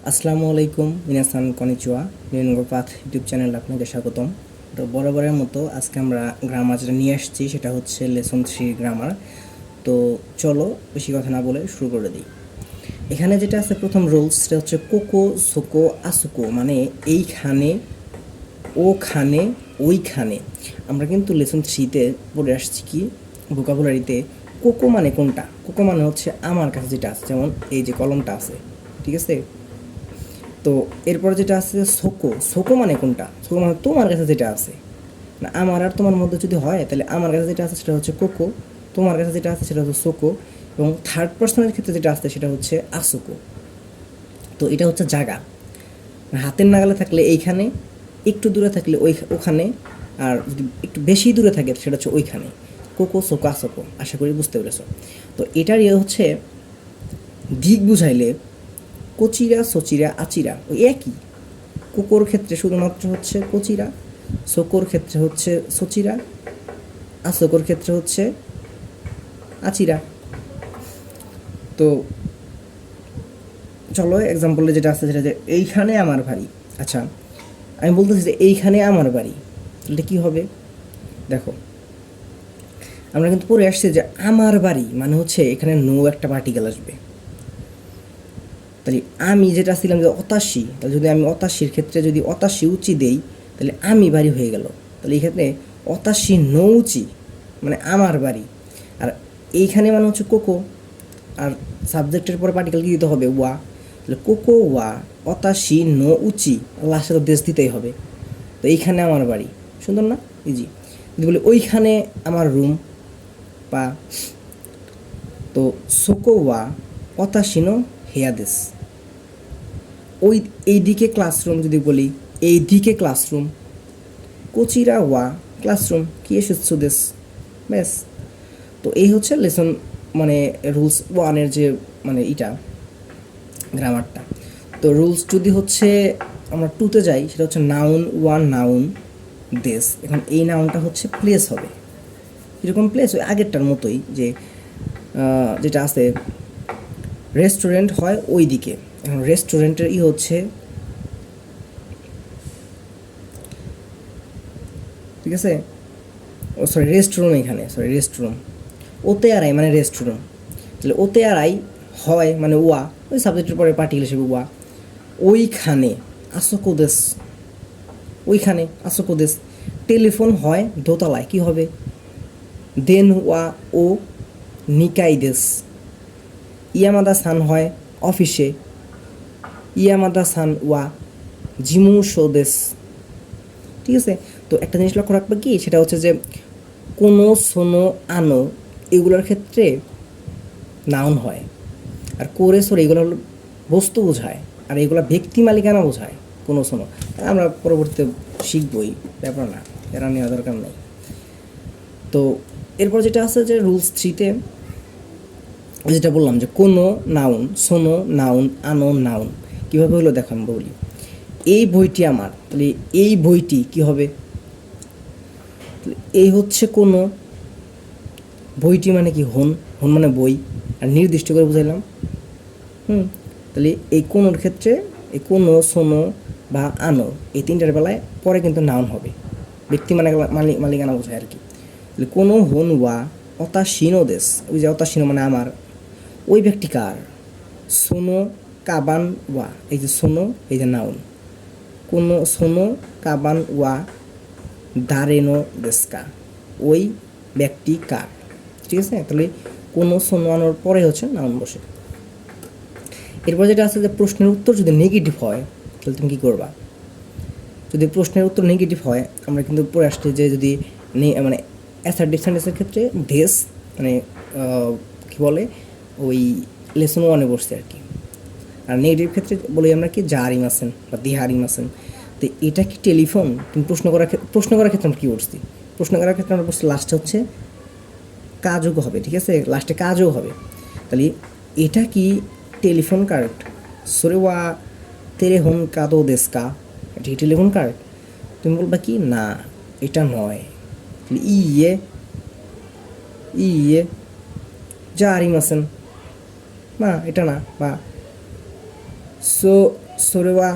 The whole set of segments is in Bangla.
আসসালামু আলাইকুম মিনাসান কনিচুয়া রেনগো পাথ ইউটিউব চ্যানেল আপনাকে স্বাগতম। তো বরাবরের মতো আজকে আমরা গ্রামার যেটা নিয়ে আসছি সেটা হচ্ছে লেসন 3 গ্রামার। তো চলো বেশি কথা না বলে শুরু করে দিই। এখানে যেটা আছে প্রথম রুলস সেটা হচ্ছে কোকো সোকো আসুকো, মানে এইখানে, ওখানে, ওইখানে। আমরা কিন্তু লেসন 3-তে পড়ে আসছি কি ভোকাবুলারিতে কোকো মানে কোনটা। কোকো মানে হচ্ছে আমার কাছে যেটা আছে, যেমন এই যে কলমটা আছে, ঠিক আছে। তো এরপর যেটা আছে সোকো, সোকো মানে কোনটা, সোকো মানে তোমার কাছে যেটা আছে। না আমার আর তোমার মধ্যে যদি হয় তাহলে আমার কাছে যেটা আছে সেটা হচ্ছে কোকো, তোমার কাছে যেটা আছে সেটা হচ্ছে সোকো, এবং থার্ড পার্সনের ক্ষেত্রে যেটা আসছে সেটা হচ্ছে আসুকো। তো এটা হচ্ছে জায়গা, হাতের নাগালে থাকলে এইখানে, একটু দূরে থাকলে ওখানে, আর যদি একটু বেশি দূরে থাকে সেটা হচ্ছে ওইখানে। কোকো সোকো আসোকো, আশা করি বুঝতে পেরেছো। তো এটার হচ্ছে দিক বুঝাইলে কচিরা সচিরা আচিরা ওই একই। কুকুর ক্ষেত্রে শুধুমাত্র হচ্ছে কচিরা, শকর ক্ষেত্রে হচ্ছে সচিরা, আশকর ক্ষেত্রে হচ্ছে আচিরা। তো চলো এক্সাম্পলে যেটা আছে সেটা যে এইখানে আমার বাড়ি। আচ্ছা, আমি বলতেছি যে এইখানে আমার বাড়ি, তাহলে কী হবে দেখো। আমরা কিন্তু পরে আসছি যে আমার বাড়ি মানে হচ্ছে এখানে নো একটা পার্টিকেল আসবে। তাহলে আমি যেটা ছিলাম যে অতাশি, তাহলে যদি আমি অতাশির ক্ষেত্রে যদি অতাশি উচি দেই তাহলে আমি বাড়ি হয়ে গেল। তাহলে এই ক্ষেত্রে অতাশি নৌচি মানে আমার বাড়ি। আর এইখানে মানে হচ্ছে কোকো, আর সাবজেক্টের পরে পার্টিকেল কি দিতে হবে ওয়া। তাহলে কোকো ওয়া অতাশি নো উচি, লাস্টে তো দেশ দিতেই হবে। তো এইখানে আমার বাড়ি, সুন্দর না, ইজি। যদি বলি ওইখানে আমার রুম, বা তো সোকো ওয়া অতাশি নো হেয়াদেশ, ওই এইদিকে ক্লাসরুম। যদি বলি এইদিকে ক্লাসরুম, কোচিরা ওয়া ক্লাসরুম কি এসেছো দেশ, ব্যাস। তো এই হচ্ছে লেসন মানে রুলস 1-এর যে মানে ইটা গ্রামারটা। তো রুলস যদি হচ্ছে আমরা 2-তে যাই সেটা হচ্ছে নাউন 1 নাউন দেশ। এখন এই নাউনটা হচ্ছে প্লেস হবে, এরকম প্লেস ওই আগেরটার মতোই যে যেটা আছে রেস্টুরেন্ট হয় ওই দিকে। এখন রেস্টুরেন্টের হচ্ছে, ঠিক আছে, ও সরি রেস্টরুম, এখানে সরি রেস্টরুম, ওতে আড়াই মানে রেস্টরুম। তাহলে ওতে আড়াই হয় মানে ওয়া, ওই সাবজেক্টের পরে পার্টিকেল হিসেবে ওয়া। ওইখানে আসোকোদেস, ওইখানে আসোকোদেস। টেলিফোন হয় দোতলায়, কি হবে দেন ওয়া ও নিকাইদেস। ইয়ামাদা সান হয় অফিসে, ইয়ামাদা সান ওয়া জিমুশোদেস, ঠিক আছে। তো একটা জিনিস লক্ষ্য রাখবে কি, সেটা হচ্ছে যে কোনো সোনো আনো এগুলোর ক্ষেত্রে নাউন হয়, আর কোরে সোরে এগুলো হলো বস্তু বোঝায়, আর এগুলো ব্যক্তি মালিকানা বোঝায় কোনো শোনো। আমরা পরবর্তীতে শিখবই, ব্যাপার না, এরা নেওয়া দরকার নেই। তো এরপর যেটা আছে যে রুলস 3-তে যেটা বললাম যে কোনো নাউন, শোনো নাউন, আনো নাউন, কীভাবে হলো দেখো আমি বলি। এই বইটি আমার, তাহলে এই বইটি কি হবে, এই হচ্ছে কোনো, বইটি মানে কি হন, হন মানে বই, আর নির্দিষ্ট করে বুঝাইলাম। তাহলে এই কোনোর ক্ষেত্রে এই কোনো সোনো বা আনো এই তিনটার বেলায় পরে কিন্তু নাউন হবে, ব্যক্তি মানে মালিকানা বোঝায় আর কি। তাহলে কোনো হন ওয়া অতাশিনো দেশ, ওই যে অতাশিনো মানে আমার, ওই ব্যক্তি কার, সোনো কাবান ওয়া, এই যে সোনো এই যে নাউন, কোনো সোনো কাবান ওয়া দারেনো দেশকা, ওই ব্যক্তি কার, ঠিক আছে। তাহলে কোনো সোনো আনোর পরে হচ্ছে নাউন বসে। এরপর যেটা আছে যে প্রশ্নের উত্তর যদি নেগেটিভ হয় তাহলে তুমি কী করবা। যদি প্রশ্নের উত্তর নেগেটিভ হয়, আমরা কিন্তু পড়ে আসছি যে যদি মানে অ্যাসার্টিভ সেন্টেন্সের ক্ষেত্রে দেশ মানে কী বলে ওই লেসন 1-এ বসছে আর কি। আর নেগেটিভ ক্ষেত্রে বলি আমরা কি জারিম আছেন বা দিহারিম আছেন। তো এটা কি টেলিফোন, তুমি প্রশ্ন করার ক্ষেত্রে আমরা কী করছি, প্রশ্ন করার ক্ষেত্রে আমরা বলছি লাস্টে হচ্ছে কাজও হবে, ঠিক আছে, লাস্টে কাজও হবে। তাহলে এটা কি টেলিফোন কার্ড, সরে ওয়া তেরে হন কাদো দেশকা, এটা কি টেলিফোন কার্ড, তুমি বলবা কি না এটা নয়। ইয়ে ইয়ে যা আরিম আছেন, না এটা না, বা সো সোরেওয়া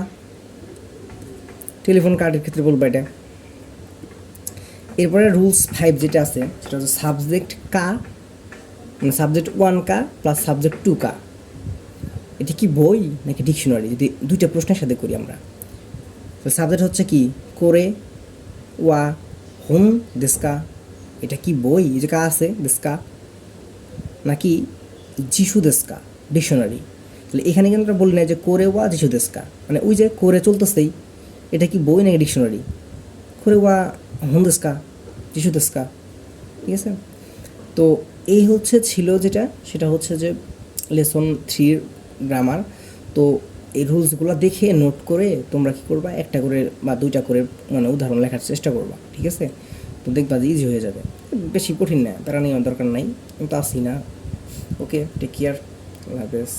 টেলিফোন কার্ডের ক্ষেত্রে বলবো এটা। এরপরে রুলস 5 যেটা আছে সেটা হচ্ছে সাবজেক্ট কা, মানে সাবজেক্ট 1 কা প্লাস সাবজেক্ট 2 কা। এটি কি বই নাকি ডিকশনারি, যদি দুইটা প্রশ্নের সাথে করি আমরা। তো সাবজেক্ট হচ্ছে কি করে ওয়া হোম দেশকা, এটা কি বই, এই যে কা আছে দেশকা, নাকি যিশু দেশকা ডিকশনারি। তাহলে এখানে কিন্তু আমরা বলি না যে করে ওয়া যিশু দেশকা, মানে ওই যে করে চলতেছেই, এটা কি বই নাকি ডিকশনারি, করে ওয়া হোম দেশকা যিশু দেশকা, ঠিক আছে। তো এই হচ্ছে ছিল যেটা, সেটা হচ্ছে যে লেসন 3 গ্রামার। তো এই রুলসগুলো দেখে নোট করে তোমরা কী করবা, একটা করে বা দুইটা করে মানে উদাহরণ লেখার চেষ্টা করবা, ঠিক আছে। তো দেখবা যে ইজি হয়ে যাবে, বেশি কঠিন না, প্যারা নেওয়ার দরকার নাই, আমি তো আসি না। ওকে, টেক কেয়ার, আল্লাহ হাফেজ।